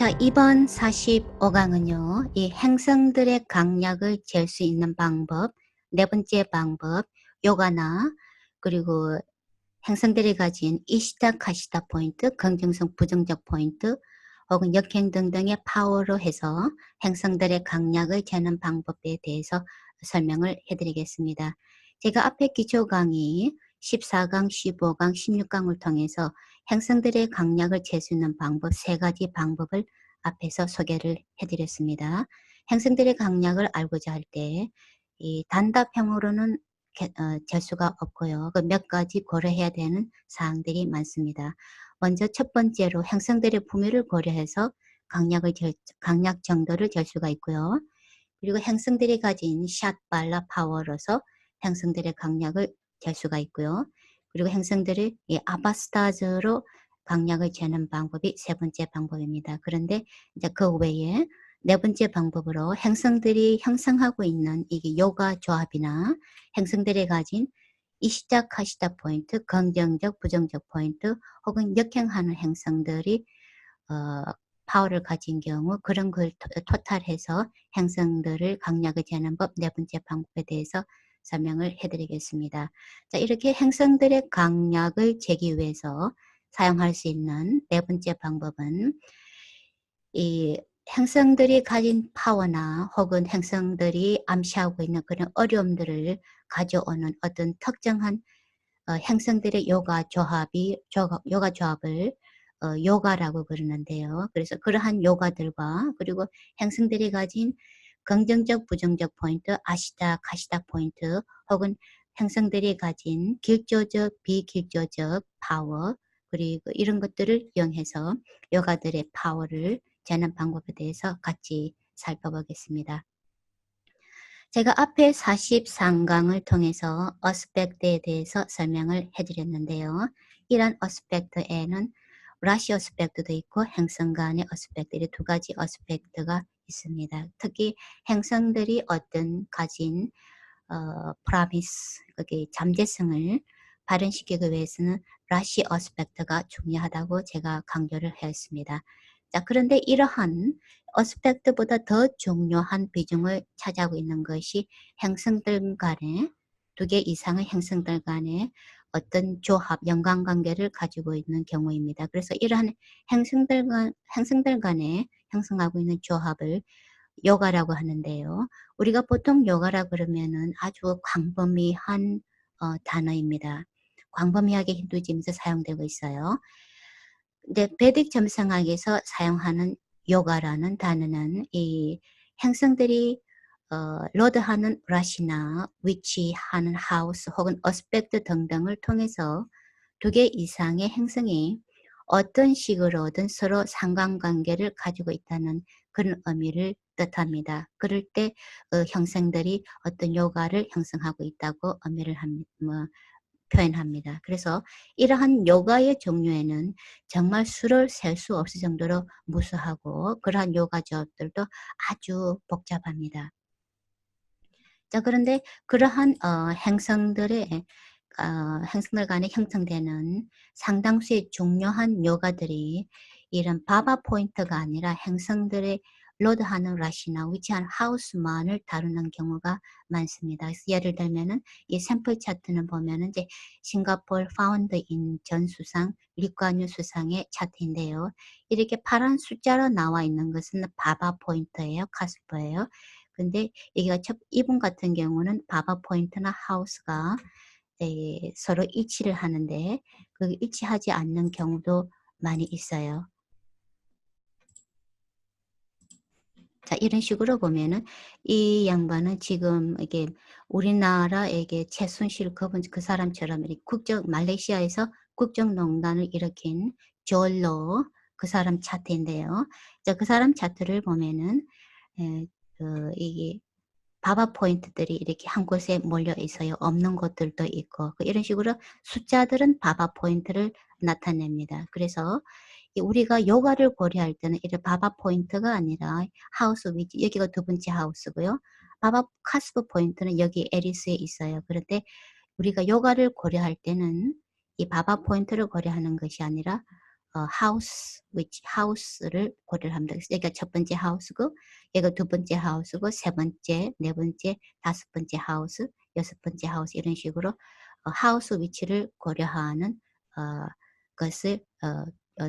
자, 이번 45강은요, 이 행성들의 강약을 잴 수 있는 방법, 네 번째 방법, 요가나, 그리고 행성들이 가진 이시다, 카시다 포인트, 긍정성, 부정적 포인트, 혹은 역행 등등의 파워로 해서 행성들의 강약을 재는 방법에 대해서 설명을 해드리겠습니다. 제가 앞에 기초 강의 14강, 15강, 16강을 통해서 행성들의 강약을 잴 수 있는 방법, 세 가지 방법을 앞에서 소개를 해드렸습니다. 행성들의 강약을 알고자 할 때 이 단답형으로는 잴 수가 없고요. 그 몇 가지 고려해야 되는 사항들이 많습니다. 먼저 첫 번째로 행성들의 부미를 고려해서 강약 정도를 잴 수가 있고요. 그리고 행성들이 가진 샷, 발라, 파워로서 행성들의 강약을 잴 수가 있고요. 그리고 행성들의 이 아바스타즈로 강약을 재는 방법이 세 번째 방법입니다. 그런데 이제 그 외에 네 번째 방법으로 행성들이 형성하고 있는 이게 요가 조합이나 행성들이 가진 이시다, 카시다 포인트, 긍정적, 부정적 포인트, 혹은 역행하는 행성들이 파워를 가진 경우 그런 걸 토탈해서 행성들을 강약을 재는 법 네 번째 방법에 대해서 설명을 해드리겠습니다. 자, 이렇게 행성들의 강약을 재기 위해서 사용할 수 있는 네 번째 방법은 이 행성들이 가진 파워나 혹은 행성들이 암시하고 있는 그런 어려움들을 가져오는 어떤 특정한 행성들의 요가 조합을 요가라고 그러는데요. 그래서 그러한 요가들과 그리고 행성들이 가진 긍정적, 부정적 포인트, 아시다, 가시다 포인트, 혹은 행성들이 가진 길조적, 비길조적 파워, 그리고 이런 것들을 이용해서 요가들의 파워를 재는 방법에 대해서 같이 살펴보겠습니다. 제가 앞에 43강을 통해서 어스펙트에 대해서 설명을 해드렸는데요. 이런 어스펙트에는 라시 어스펙트도 있고 행성 간의 어스펙트, 이 두 가지 어스펙트가 있습니다. 특히 행성들이 어떤 가진 프라미스, 그게 잠재성을 발현시키기 위해서는 라시 어스펙트가 중요하다고 제가 강조를 했습니다. 자, 그런데 이러한 어스펙트보다 더 중요한 비중을 차지하고 있는 것이 행성들 간의 두 개 이상의 행성들 간의 어떤 조합, 연관관계를 가지고 있는 경우입니다. 그래서 이러한 행성들 간에 형성하고 있는 조합을 요가라고 하는데요. 우리가 보통 요가라 그러면은 아주 광범위한 단어입니다. 광범위하게 힌두이즘에서 사용되고 있어요. 근데 베딕 점성학에서 사용하는 요가라는 단어는 이 행성들이 로드하는 라시나 위치하는 하우스 혹은 어스펙트 등등을 통해서 두 개 이상의 행성이 어떤 식으로든 서로 상관관계를 가지고 있다는 그런 의미를 뜻합니다. 그럴 때 형성들이 어떤 요가를 형성하고 있다고 의미를 표현합니다. 그래서 이러한 요가의 종류에는 정말 수를 셀 수 없을 정도로 무수하고 그러한 요가 조합들도 아주 복잡합니다. 자, 그런데 그러한 행성들 간에 형성되는 상당수의 중요한 요가들이 이런 바바 포인트가 아니라 행성들의 로드하는 라시나 위치한 하우스만을 다루는 경우가 많습니다. 그래서 예를 들면은 이 샘플 차트는 보면은 이제 싱가포르 파운드인 전 수상, 리과뉴 수상의 차트인데요. 이렇게 파란 숫자로 나와 있는 것은 바바 포인트예요, 카스퍼예요. 근데 여기가 이분 같은 경우는 바바 포인트나 하우스가 서로 일치를 하는데 그 일치하지 않는 경우도 많이 있어요. 자, 이런 식으로 보면은 이 양반은 지금 이게 우리나라에게 최순실 그 사람처럼 이렇게 말레이시아에서 국정농단을 일으킨 졸로 그 사람 차트인데요. 자, 그 사람 차트를 보면은 이게 바바 포인트들이 이렇게 한 곳에 몰려 있어요. 없는 곳들도 있고 이런 식으로 숫자들은 바바 포인트를 나타냅니다. 그래서 우리가 요가를 고려할 때는 이런 바바 포인트가 아니라 하우스 위치, 여기가 두 번째 하우스고요. 바바 카스프 포인트는 여기 에리스에 있어요. 그런데 우리가 요가를 고려할 때는 이 바바 포인트를 고려하는 것이 아니라 하우스, which house를 고려를 합니다. 그래서 여기가 첫 번째 하우스고, 여기가 두 번째 하우스고, 세 번째, 네 번째, 다섯 번째 하우스, 여섯 번째 하우스 이런 식으로 하우스 위치를 고려하는 것을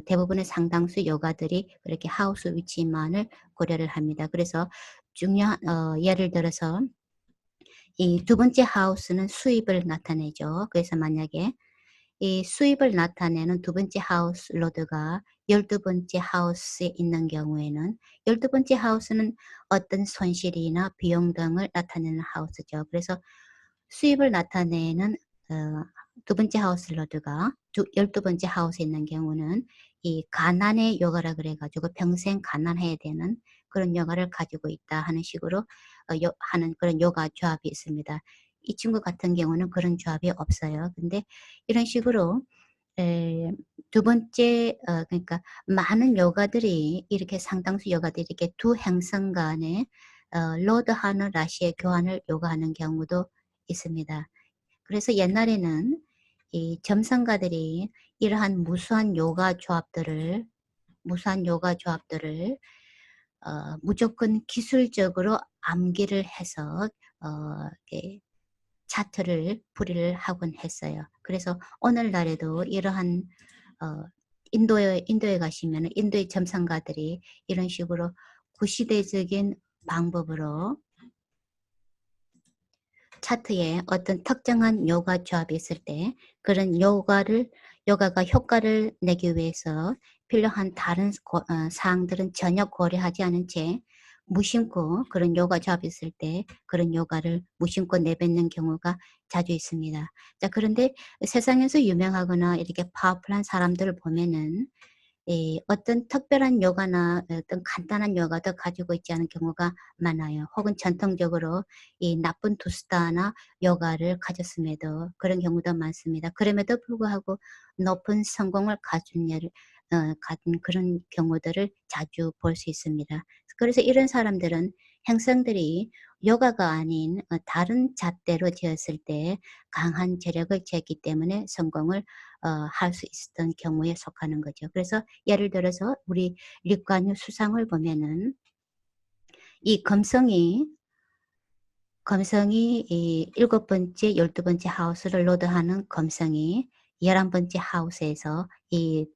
대부분의 상당수 요가들이 그렇게 하우스 위치만을 고려를 합니다. 그래서 중요한 예를 들어서 이 두 번째 하우스는 수입을 나타내죠. 그래서 만약에 이 수입을 나타내는 두 번째 하우스 로드가 12번째 하우스에 있는 경우에는 12번째 하우스는 어떤 손실이나 비용 등을 나타내는 하우스죠. 그래서 수입을 나타내는 두 번째 하우스 로드가 12번째 하우스에 있는 경우는 이 가난의 요가라 그래가지고 평생 가난해야 되는 그런 요가를 가지고 있다 하는 식으로 하는 그런 요가 조합이 있습니다. 이 친구 같은 경우는 그런 조합이 없어요. 근데 이런 식으로 두 번째 그러니까 많은 요가들이 이렇게 상당수 요가들이 이렇게 두 행성 간에 로드하는 라시의 교환을 요구하는 경우도 있습니다. 그래서 옛날에는 이 점성가들이 이러한 무수한 요가 조합들을 무조건 기술적으로 암기를 해서 이렇게 차트를 풀이를 하곤 했어요. 그래서 오늘날에도 이러한 인도에 가시면 인도의 점성가들이 이런 식으로 구시대적인 방법으로 차트에 어떤 특정한 요가 조합이 있을 때 그런 요가가 효과를 내기 위해서 필요한 다른 사항들은 전혀 고려하지 않은 채 무심코 그런 요가 조합이 있을 때 그런 요가를 무심코 내뱉는 경우가 자주 있습니다. 자, 그런데 세상에서 유명하거나 이렇게 파워풀한 사람들을 보면은 어떤 특별한 요가나 어떤 간단한 요가도 가지고 있지 않은 경우가 많아요. 혹은 전통적으로 이 나쁜 투스타나 요가를 가졌음에도 그런 경우도 많습니다. 그럼에도 불구하고 높은 성공을 가진 그런 경우들을 자주 볼 수 있습니다. 그래서 이런 사람들은 행성들이 요가가 아닌 다른 잣대로 지었을 때 강한 재력을 지었기 때문에 성공을 할 수 있었던 경우에 속하는 거죠. 그래서 예를 들어서 우리 립관유 수상을 보면은 이 검성이 이 7번째, 12번째 하우스를 로드하는 검성이 11번째 하우스에서 이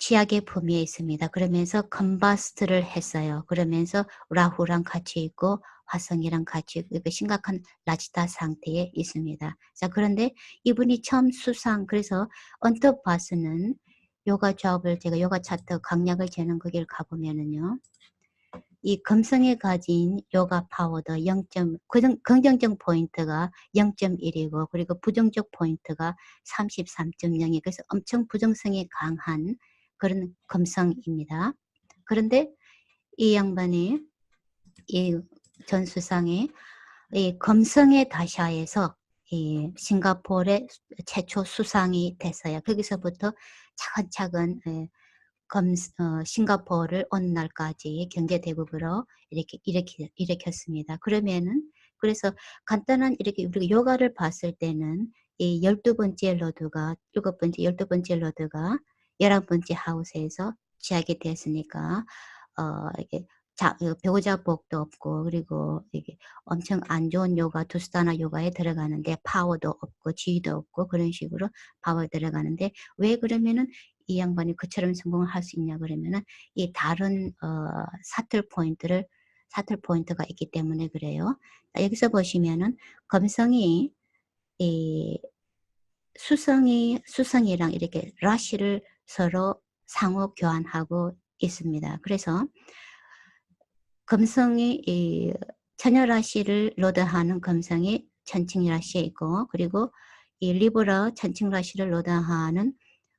취약의 범위에 있습니다. 그러면서 컨바스트를 했어요. 그러면서 라후랑 같이 있고 화성이랑 같이 있고 심각한 라지타 상태에 있습니다. 자, 그런데 이분이 처음 그래서 언뜻 봐서는 요가 조합을 제가 요가 차트 강약을 재는 거기를 가보면은요. 이 금성에 가진 요가 파워도 긍정적 포인트가 0.1이고 그리고 부정적 포인트가 33.0이 그래서 엄청 부정성이 강한 그런 금성입니다. 그런데 이 양반이 이 전수상에 이 금성의 다샤에서 이 싱가포르의 최초 수상이 됐어요. 거기서부터 차근차근 싱가포르를 어느 날까지 경제 대국으로 일으켰습니다. 그래서 간단한 이렇게 우리가 요가를 봤을 때는 이 12번째 로드가 7번째, 12번째 로드가 11번째 하우스에서 시작이 되었으니까 이게 배우자 복도 없고 그리고 이게 엄청 안 좋은 요가 투스타나 요가에 들어가는데 파워도 없고 지위도 없고 그런 식으로 파워에 들어가는데 왜 그러면은 이 양반이 그처럼 성공을 할 수 있냐 그러면은 이 다른 사틀 포인트가 있기 때문에 그래요. 여기서 보시면은 검성이 이 수성이랑 이렇게 라시를 서로 상호 교환하고 있습니다. 그래서 금성이 이 처녀 라시를 로드하는 금성이 천칭 라시에 있고 그리고 이 리브라 천칭 라시를 로드하는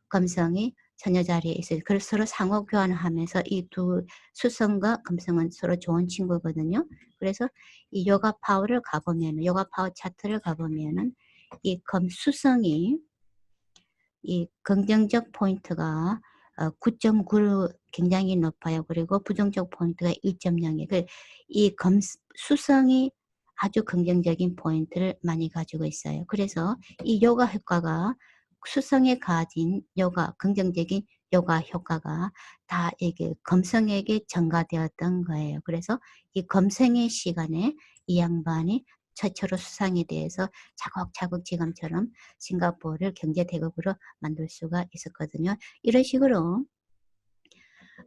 금성이 처녀 자리에 있어요. 그래서 서로 상호 교환을 하면서 이 두 수성과 금성은 서로 좋은 친구거든요. 그래서 이 요가 파워를 가보면 요가 파워 차트를 가보면은 이 금수성이 이 긍정적 포인트가 9.9로 굉장히 높아요. 그리고 부정적 포인트가 1.0이에요. 이 수성이 아주 긍정적인 포인트를 많이 가지고 있어요. 그래서 이 요가 효과가 수성에 가진 요가 긍정적인 요가 효과가 다 이게 금성에게 전가되었던 거예요. 그래서 이 금성의 시간에 이 양반이 최초로 수상에 대해서 차곡차곡 지금처럼 싱가포르를 경제대국으로 만들 수가 있었거든요. 이런 식으로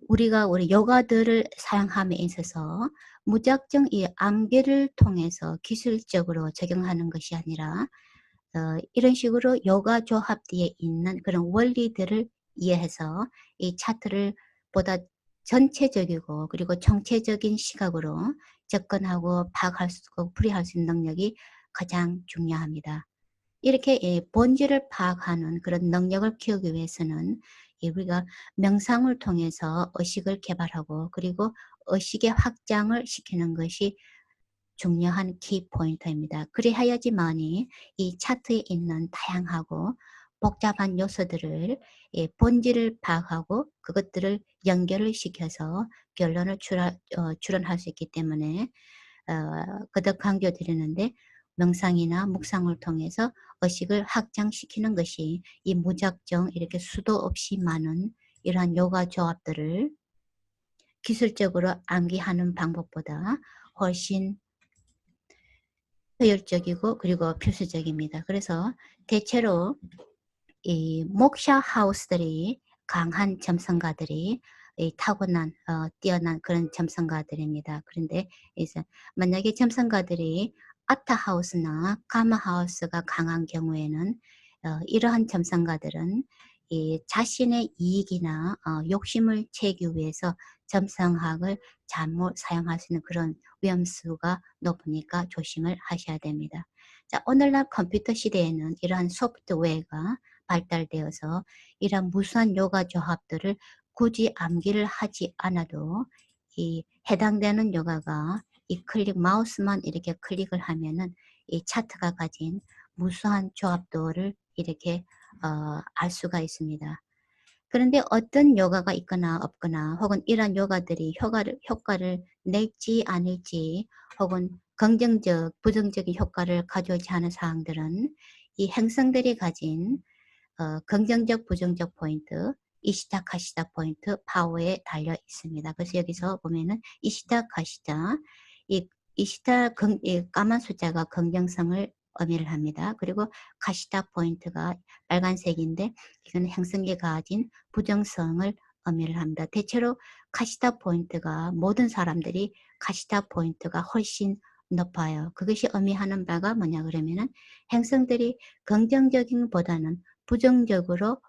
우리가 우리 요가들을 사용함에 있어서 무작정 이 암기를 통해서 기술적으로 적용하는 것이 아니라 이런 식으로 요가 조합뒤에 있는 그런 원리들을 이해해서 이 차트를 보다 전체적이고 그리고 총체적인 시각으로 접근하고 파악할 수 있고 풀이할 수 있는 능력이 가장 중요합니다. 이렇게 본질을 파악하는 그런 능력을 키우기 위해서는 우리가 명상을 통해서 의식을 개발하고 그리고 의식의 확장을 시키는 것이 중요한 키포인트입니다. 그리하여지만이 이 차트에 있는 다양하고 복잡한 요소들을 본질을 파악하고 그것들을 연결을 시켜서 결론을 추론할 수 있기 때문에 거듭 강조드리는데 명상이나 묵상을 통해서 의식을 확장시키는 것이 이 무작정 이렇게 수도 없이 많은 이러한 요가 조합들을 기술적으로 암기하는 방법보다 훨씬 효율적이고 그리고 필수적입니다. 그래서 대체로 이 목샤 하우스들이 강한 점성가들이 이 타고난 뛰어난 그런 점성가들입니다. 그런데 이제 만약에 점성가들이 아타 하우스나 가마 하우스가 강한 경우에는 이러한 점성가들은 이 자신의 이익이나 욕심을 채기 위해서 점성학을 잘못 사용할 수 있는 그런 위험수가 높으니까 조심을 하셔야 됩니다. 자, 오늘날 컴퓨터 시대에는 이러한 소프트웨어가 발달되어서 이런 무수한 요가 조합들을 굳이 암기를 하지 않아도 이 해당되는 요가가 이 마우스만 이렇게 클릭을 하면은 이 차트가 가진 무수한 조합도를 이렇게 알 수가 있습니다. 그런데 어떤 요가가 있거나 없거나 혹은 이러한 요가들이 효과를 낼지 아닐지 혹은 긍정적, 부정적인 효과를 가져오지 않은 사항들은 이 행성들이 가진 긍정적, 부정적 포인트, 이시타, 카시타 포인트, 파워에 달려 있습니다. 그래서 여기서 보면은 이시타, 카시타, 이 까만 숫자가 긍정성을 의미를 합니다. 그리고 카시타 포인트가 빨간색인데 이건 행성이 가진 부정성을 의미를 합니다. 대체로 카시타 포인트가 모든 사람들이 카시타 포인트가 훨씬 높아요. 그것이 의미하는 바가 뭐냐 그러면은 행성들이 긍정적인 보다는 부정적으로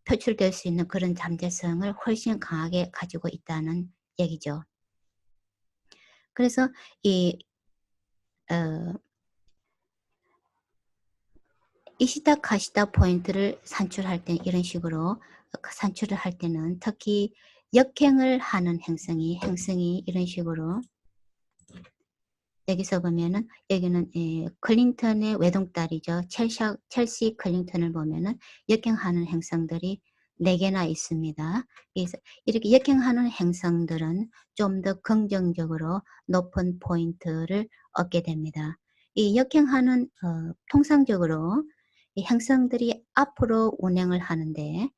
표출될 수 있는 그런 잠재성을 훨씬 강하게 가지고 있다는 얘기죠. 그래서 이 이시타 카시타 포인트를 산출할 때 이런 식으로 산출을 할 때는 특히 역행을 하는 행성이 이런 식으로 여기서 보면은 여기는 클린턴의 외동딸이죠. 첼시 클린턴을 보면은 역행하는 행성들이 4개나 있습니다. 그래서 이렇게 역행하는 행성들은 좀 더 긍정적으로 높은 포인트를 얻게 됩니다. 이 역행하는 통상적으로 이 행성들이 앞으로 운행을 하는데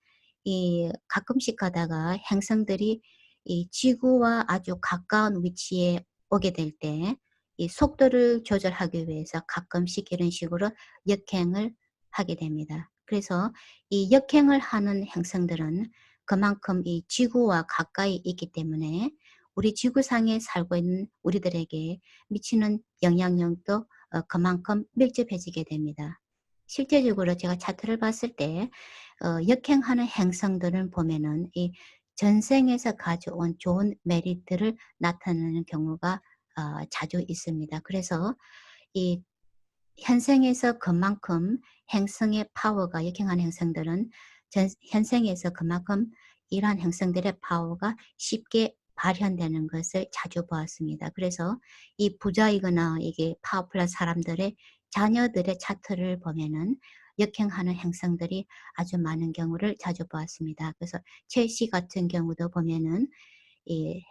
이 가끔씩 가다가 행성들이 이 지구와 아주 가까운 위치에 오게 될때 이 속도를 조절하기 위해서 가끔씩 이런 식으로 역행을 하게 됩니다. 그래서 이 역행을 하는 행성들은 그만큼 이 지구와 가까이 있기 때문에 우리 지구상에 살고 있는 우리들에게 미치는 영향력도 그만큼 밀접해지게 됩니다. 실제적으로 제가 차트를 봤을 때 역행하는 행성들을 보면은 이 전생에서 가져온 좋은 메리트를 나타내는 경우가 자주 있습니다. 그래서 이 현생에서 그만큼 행성의 파워가 역행하는 행성들은 현생에서 그만큼 이러한 행성들의 파워가 쉽게 발현되는 것을 자주 보았습니다. 그래서 이 부자이거나 이게 파워풀한 사람들의 자녀들의 차트를 보면은 역행하는 행성들이 아주 많은 경우를 자주 보았습니다. 그래서 첼시 같은 경우도 보면은 이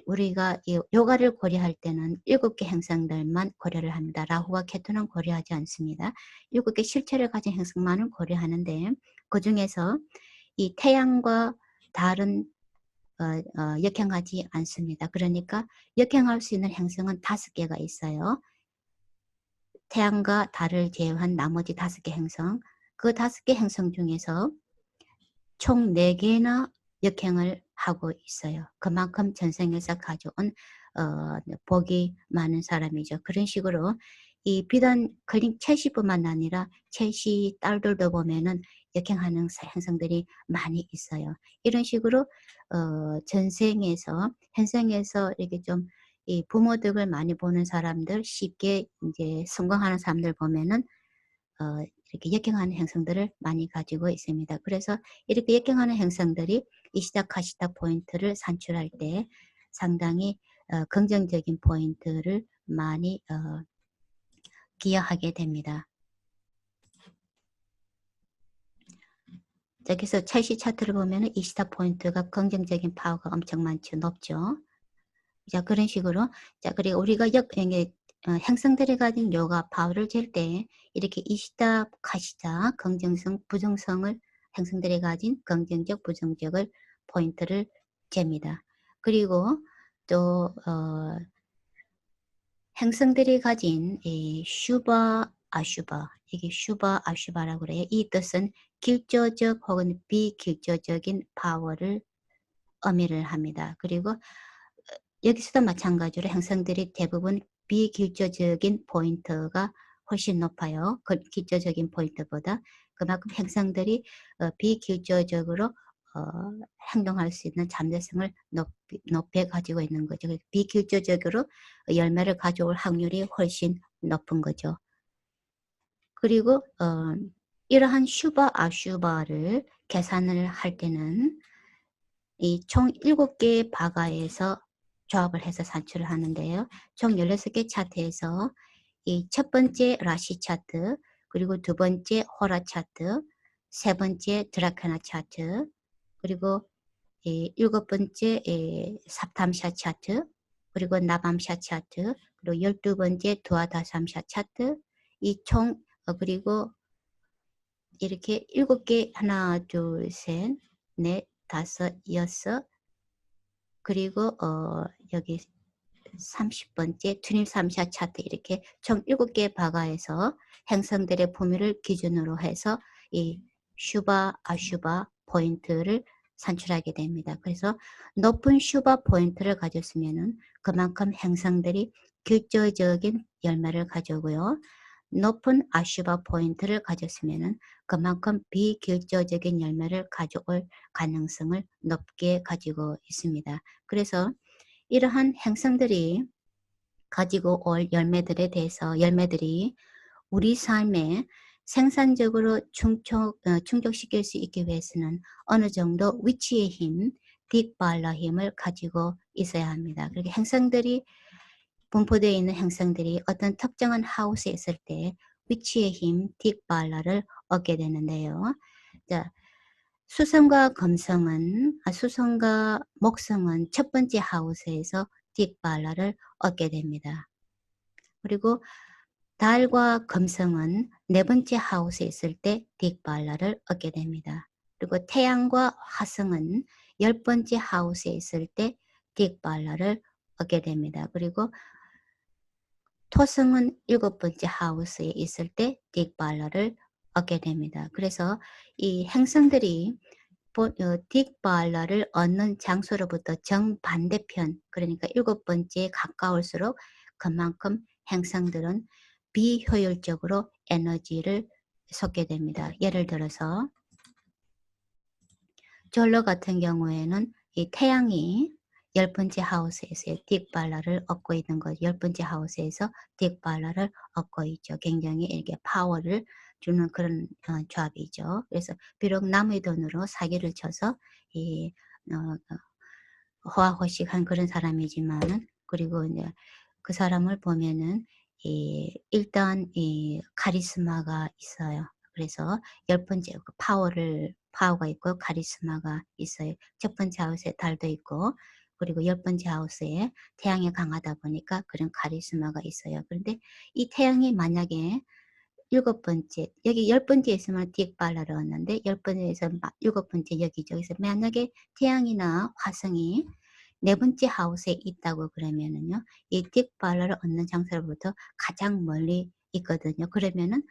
우리가 이 요가를 고려할 때는 7개 행성들만 고려를 합니다. 라후와 케투는 고려하지 않습니다. 7개 실체를 가진 행성만을 고려하는데 그중에서 이 태양과 달은 역행하지 않습니다. 그러니까 역행할 수 있는 행성은 5개가 있어요. 태양과 달을 제외한 나머지 5개 행성, 그 5개 행성 중에서 총 4개나 역행을 하고 있어요. 그만큼 전생에서 가져온 복이 많은 사람이죠. 그런 식으로 이 비단 클린 첼시뿐만 아니라 첼시 딸들도 보면은 역행하는 행성들이 많이 있어요. 이런 식으로 전생에서 현생에서 이렇게 좀 이 부모 덕을 많이 보는 사람들, 쉽게 이제 성공하는 사람들 보면은 이렇게 역행하는 행성들을 많이 가지고 있습니다. 그래서 이렇게 역행하는 행성들이 이시다 카시다 포인트를 산출할 때 상당히 긍정적인 포인트를 많이 기여하게 됩니다. 자, 그래서 첼시 차트를 보면 이시다 포인트가 긍정적인 파워가 엄청 많죠. 높죠. 자, 그런 식으로. 자, 그리고 우리가 행성들이 가진 요가 파워를 잴 때 이렇게 이시다, 카시다, 긍정성, 부정성을 행성들이 가진 긍정적, 부정적을 포인트를 잽니다. 그리고 또 행성들이 가진 이 슈바, 아슈바, 이게 슈바, 아슈바라고 그래요. 이 뜻은 길조적 혹은 비길조적인 파워를 의미를 합니다. 그리고 여기서도 마찬가지로 행성들이 대부분 비길조적인 포인트가 훨씬 높아요. 그 길조적인 포인트보다. 그만큼 행성들이 비길조적으로 행동할 수 있는 잠재성을 높여 가지고 있는 거죠. 비길조적으로 열매를 가져올 확률이 훨씬 높은 거죠. 그리고 이러한 슈바 아슈바를 계산을 할 때는 이 총 7개의 바가에서 조합을 해서 산출을 하는데요. 총 16개 차트에서 이 첫 번째 라시 차트, 그리고 두 번째 호라 차트, 세 번째 드라카나 차트, 그리고 이 7번째 삽탐샤 차트, 그리고 나밤샤 차트, 그리고 12번째 두아다삼샤 차트, 이 총 그리고 이렇게 7개 하나, 둘, 셋, 넷, 다섯, 여섯, 그리고 여기 30번째 투님 3샷 차트 이렇게 총 7개의 바가에서 행성들의 범위를 기준으로 해서 이 슈바, 아슈바 포인트를 산출하게 됩니다. 그래서 높은 슈바 포인트를 가졌으면은 그만큼 행성들이 길조적인 열매를 가져오고요. 높은 아슈바 포인트를 가졌으면은 그만큼 비길조적인 열매를 가져올 가능성을 높게 가지고 있습니다. 그래서 이러한 행성들이 가지고 올 열매들이 우리 삶에 생산적으로 충족시킬 수 있기 위해서는 어느 정도 위치의 힘, 딕발러 힘을 가지고 있어야 합니다. 그렇게 행성들이 분포되어 있는 행성들이 어떤 특정한 하우스에 있을 때 위치의 힘, 딕발러를 얻게 되는데요. 자, 수성과 목성은 첫 번째 하우스에서 딕발러를 얻게 됩니다. 그리고 달과 금성은 네 번째 하우스에 있을 때 딕발러를 얻게 됩니다. 그리고 태양과 화성은 10번째 하우스에 있을 때 딕발러를 얻게 됩니다. 그리고 토성은 7번째 하우스에 있을 때 딕발러를 얻게 됩니다. 그래서 이 행성들이 딕발러를 얻는 장소로부터 정반대편, 그러니까 7번째에 가까울수록 그만큼 행성들은 비효율적으로 에너지를 쏟게 됩니다. 예를 들어서 졸로 같은 경우에는 이 태양이 10번째 하우스에서 딕발러를 얻고 있는 거죠. 10번째 하우스에서 딕발러를 얻고 있죠. 굉장히 이렇게 파워를 주는 그런 조합이죠. 그래서 비록 남의 돈으로 사기를 쳐서 이 호화호식한 그런 사람이지만은, 그리고 이제 그 사람을 보면은 일단 이 카리스마가 있어요. 그래서 10번째 파워가 있고 카리스마가 있어요. 첫 번째 하우스에 달도 있고, 그리고 10번째 하우스에 태양이 강하다 보니까 그런 카리스마가 있어요. 그런데 이 태양이 만약에 7번째, 여기 10번째에 있으면 딕발라를 얻는데 10번째에서 7번째 여기죠. 그래서 만약에 태양이나 화성이 4번째 하우스에 있다고 그러면은요, 이 딕발라를 얻는 장소로부터 가장 멀리 있거든요. 그러면은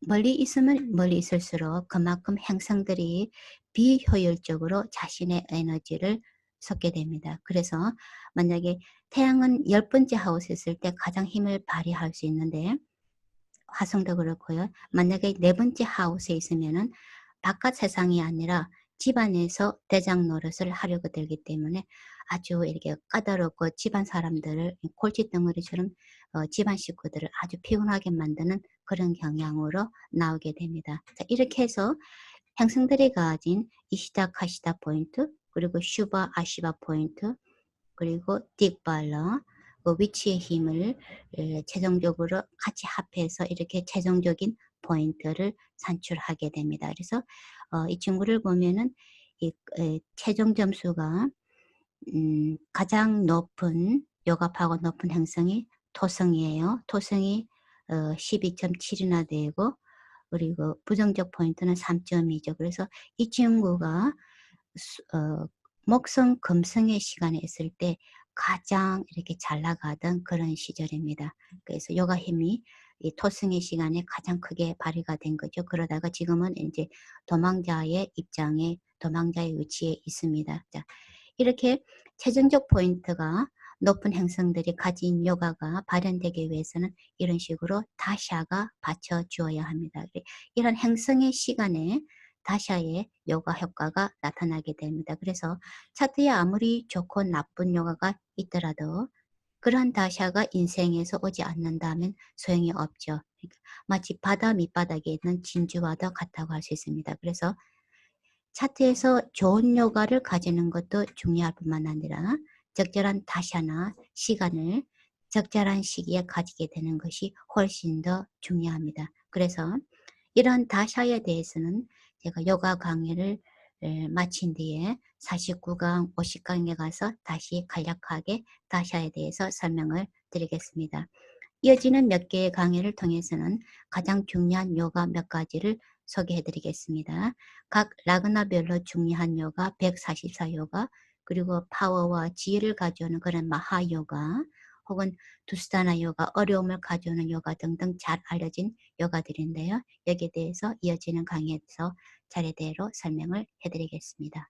멀리 있으면 멀리 있을수록 그만큼 행성들이 비효율적으로 자신의 에너지를 쏟게 됩니다. 그래서 만약에 태양은 10번째 하우스에 있을 때 가장 힘을 발휘할 수 있는데 화성도 그렇고요. 만약에 4번째 하우스에 있으면은 바깥 세상이 아니라 집안에서 대장 노릇을 하려고 들기 때문에 아주 이렇게 까다롭고 집안 사람들을 골칫덩어리처럼 집안 식구들을 아주 피곤하게 만드는 그런 경향으로 나오게 됩니다. 자, 이렇게 해서 행성들이 가진 이시다 카시다 포인트, 그리고 슈바 아시바 포인트, 그리고 딕발러, 그 위치의 힘을 최종적으로 같이 합해서 이렇게 최종적인 포인트를 산출하게 됩니다. 그래서 이 친구를 보면은 이 최종 점수가 가장 높은 요갑하고 높은 행성이 토성이에요. 토성이 12.7이나 되고, 그리고 부정적 포인트는 3점이죠. 그래서 이 친구가 목성 금성의 시간에 있을 때 가장 이렇게 잘 나가던 그런 시절입니다. 그래서 요가 힘이 이 토성의 시간에 가장 크게 발휘가 된 거죠. 그러다가 지금은 이제 도망자의 입장에, 도망자의 위치에 있습니다. 자, 이렇게 최종적 포인트가 높은 행성들이 가진 요가가 발현되기 위해서는 이런 식으로 다샤가 받쳐주어야 합니다. 이런 행성의 시간에 다샤의 요가 효과가 나타나게 됩니다. 그래서 차트에 아무리 좋고 나쁜 요가가 있더라도 그러한 다샤가 인생에서 오지 않는다면 소용이 없죠. 그러니까 마치 바다 밑바닥에 있는 진주와도 같다고 할 수 있습니다. 그래서 차트에서 좋은 요가를 가지는 것도 중요할 뿐만 아니라 적절한 다샤나 시간을 적절한 시기에 가지게 되는 것이 훨씬 더 중요합니다. 그래서 이런 다샤에 대해서는 제가 요가 강의를 마친 뒤에 49강, 50강에 가서 다시 간략하게 다샤에 대해서 설명을 드리겠습니다. 이어지는 몇 개의 강의를 통해서는 가장 중요한 요가 몇 가지를 소개해 드리겠습니다. 각 라그나별로 중요한 요가 144 요가, 그리고 파워와 지혜를 가져오는 그런 마하 요가, 혹은 두스타나 요가, 어려움을 가져오는 요가 등등 잘 알려진 요가들인데요. 여기에 대해서 이어지는 강의에서 차례대로 설명을 해드리겠습니다.